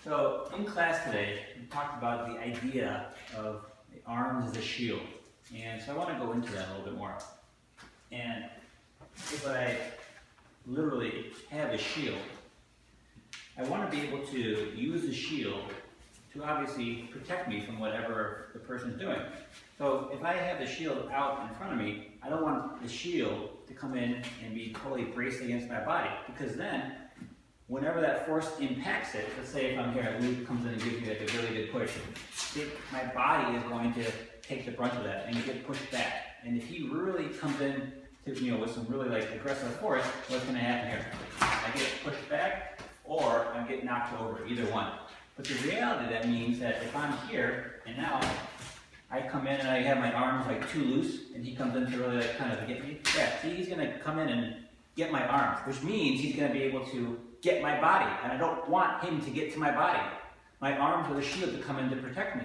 So in class today, we talked about the idea of the arms as a shield. And so I want to go into that a little bit more. And if I literally have a shield, I want to be able to use the shield to obviously protect me from whatever the person's doing. So if I have the shield out in front of me, I don't want the shield to come in and be totally braced against my body, because then whenever that force impacts it, let's say if I'm here, Luke comes in and gives me like a really good push, my body is going to take the brunt of that and get pushed back. And if he really comes in to, with some really like aggressive force, what's going to happen here? I get pushed back or I get knocked over, either one. But the reality that means that if I'm here and now I come in and I have my arms like too loose and he comes in to really like kind of get me, yeah, see, he's going to come in and get my arms, which means he's going to be able to get my body, and I don't want him to get to my body. My arms are the shield to come in to protect me.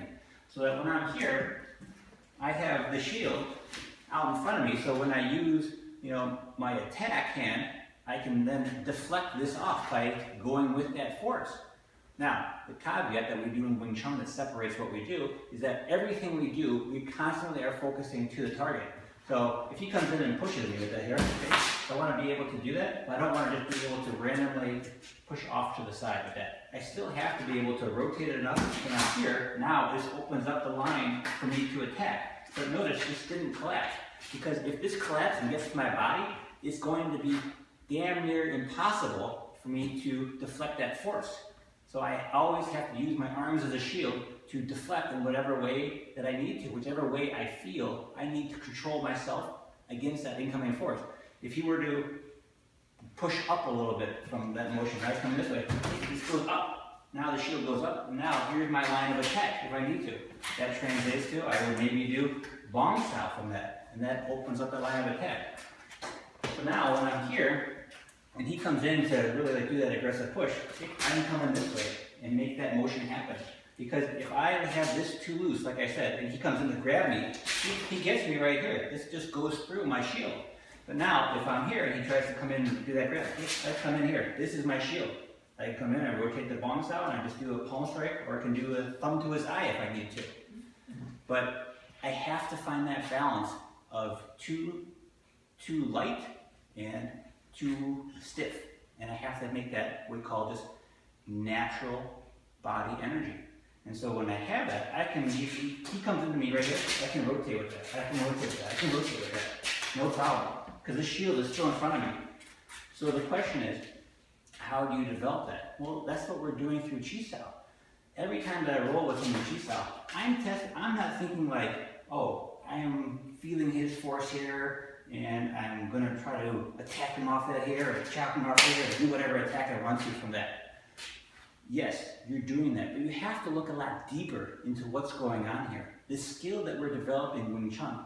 So that when I'm here, I have the shield out in front of me, so when I use my attack hand, I can then deflect this off by going with that force. Now, the caveat that we do in Wing Chun that separates what we do is that everything we do, we constantly are focusing to the target. So if he comes in and pushes me with that here, okay, so I want to be able to do that, but I don't want to just be able to randomly push off to the side with that. I still have to be able to rotate it enough when I'm here. Now this opens up the line for me to attack. But notice this didn't collapse, because if this collapses and gets to my body, it's going to be damn near impossible for me to deflect that force. So I always have to use my arms as a shield to deflect in whatever way that I need to, whichever way I feel I need to control myself against that incoming force. If he were to push up a little bit from that motion, right, coming this way, this goes up. Now the shield goes up, and now here's my line of attack if I need to. That translates to, I would maybe do bomb style from that, and that opens up the line of attack. So now when I'm here, and he comes in to really do that aggressive push, I can come in this way and make that motion happen. Because if I have this too loose, like I said, and he comes in to grab me, he gets me right here. This just goes through my shield. But now, if I'm here and he tries to come in and do that grab, I come in here. This is my shield. I come in, I rotate the bomb style, and I just do a palm strike, or I can do a thumb to his eye if I need to. But I have to find that balance of too light and too stiff. And I have to make that what we call just natural body energy. And so when I have that, I can, he comes into me right here, I can rotate with that, I can rotate with that, I can rotate with that. No problem. Because the shield is still in front of me. So the question is, how do you develop that? Well, that's what we're doing through Chi style. Every time that I roll with him in Chi style, I'm not thinking like, oh, I am feeling his force here, and I'm going to try to attack him off that here, or chop him off here, or do whatever attack I want to from that. Yes, you're doing that, but you have to look a lot deeper into what's going on here. The skill that we're developing in Wing Chun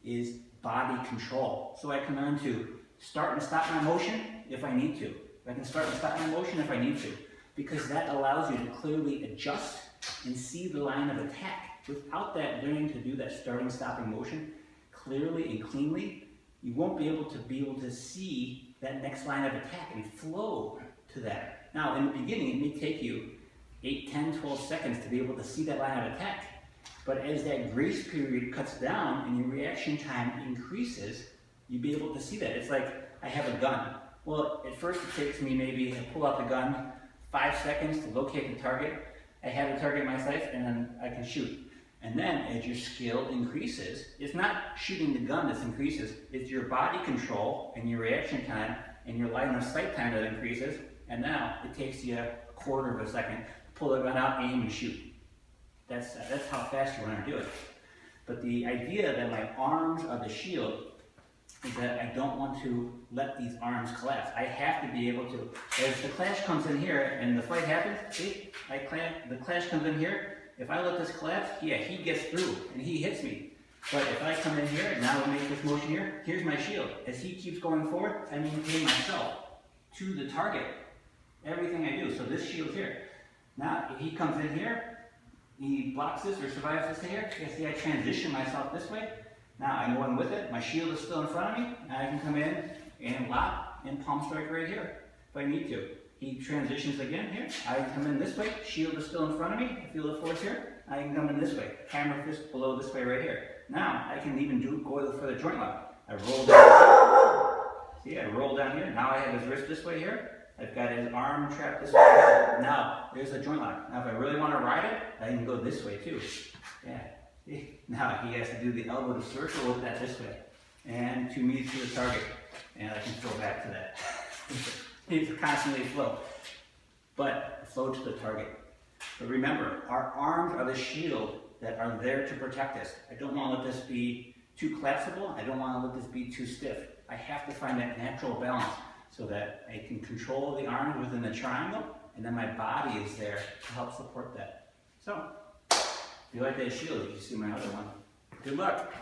is body control. So I can learn to start and stop my motion if I need to. I can start and stop my motion if I need to, because that allows you to clearly adjust and see the line of attack. Without that learning to do that starting, stopping motion clearly and cleanly, you won't be able to see that next line of attack and flow to that. Now, in the beginning, it may take you 8, 10, 12 seconds to be able to see that line of attack. But as that grace period cuts down and your reaction time increases, you'll be able to see that. It's like I have a gun. Well, at first it takes me maybe to pull out the gun 5 seconds to locate the target. I have the target in my sights, and then I can shoot. And then as your skill increases, it's not shooting the gun that increases, it's your body control and your reaction time and your line of sight time that increases. And now it takes you a quarter of a second to pull the gun out, aim, and shoot. That's how fast you want to do it. But the idea that my arms are the shield is that I don't want to let these arms collapse. I have to be able to, as the clash comes in here and the fight happens, see, the clash comes in here, if I let this collapse, yeah, he gets through and he hits me. But if I come in here and now we make this motion here, here's my shield. As he keeps going forward, I maintain myself to the target. Everything I do. So this shield's here. Now, if he comes in here, he blocks this or survives this here. You see, I transition myself this way. Now I'm going with it. My shield is still in front of me. Now I can come in and lock and palm strike right here if I need to. he transitions again here. I come in this way, shield is still in front of me. I feel the force here. I can come in this way. Hammer fist below this way right here. Now I can even go for the joint lock. I roll down. See, I roll down here. Now I have his wrist this way here. I've got his arm trapped this way here. Now there's the joint lock. Now if I really want to ride it, I can go this way too. Yeah. See? Now he has to do the elbow to circle with that this way. And 2 meters to the target. And I can throw back to that. It's constantly flow. But flow to the target. But remember, our arms are the shield that are there to protect us. I don't want to let this be too collapsible. I don't want to let this be too stiff. I have to find that natural balance so that I can control the arms within the triangle, and then my body is there to help support that. So, if you like that shield, you can see my other one. Good luck.